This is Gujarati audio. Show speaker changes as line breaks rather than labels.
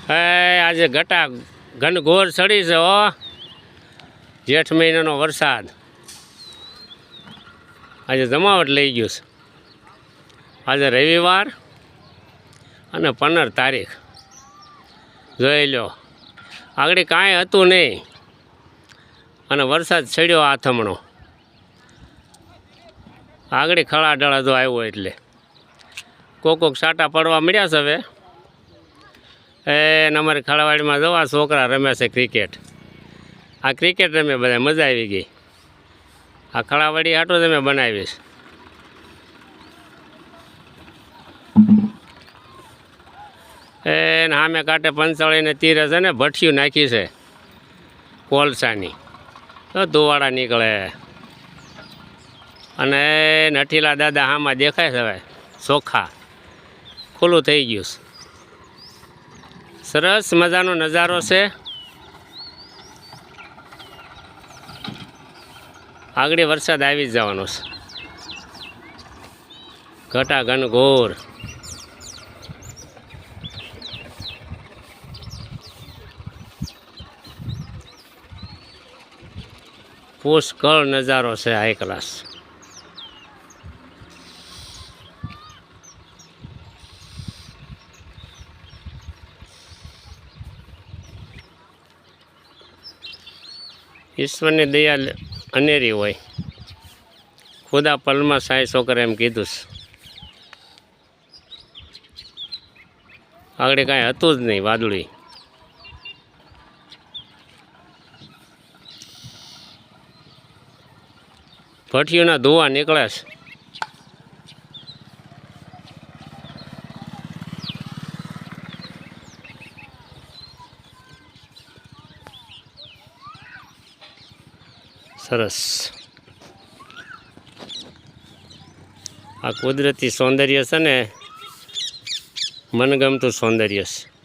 આજે ઘટા ઘનઘોર ચડી છે હો, જેઠ મહિનાનો વરસાદ આજે જમાવટ લઈ ગયું છે. આજે રવિવાર અને 15 તારીખ જોઈ લો. આગળ કાંઈ હતું નહીં અને વરસાદ ચડ્યો આથમણો. આગળ ખળાઢળા જો આવ્યો એટલે કોક સાટા પડવા મળ્યા છે. હવે એને અમારી ખળાવાડીમાં જવા છોકરા રમે છે ક્રિકેટ. આ ક્રિકેટ રમે બધા, મજા આવી ગઈ. આ ખળાવાડી હાટો તમે બનાવીશ. એને સામે કાંઠે પંચાળીને તીરે છે ને ભઠ્ઠિયું નાખી છે કોલસાની, તો ધુવાડા નીકળે. અને નઠીલા દાદા આમાં દેખાય છે. હવે ચોખ્ખા ખુલ્લું થઈ ગયું છે. સરસ મજાનો નજારો છે. આગળ વરસાદ આવી જ જવાનો છે. ઘટા ઘનઘોર પુષ્કળ નજારો છે. High class. ઈશ્વરની દયા અનેરી હોય. ખુદા પલમાં સાંઈ છોકરા એમ કીધું છે. આગળ કાંઈ હતું જ નહીં વાદળી. ભઠ્ઠીઓના ધુવા નીકળે છે. સરસ. આ કુદરતી સૌંદર્ય છે ને, મનગમતું સૌંદર્ય છે.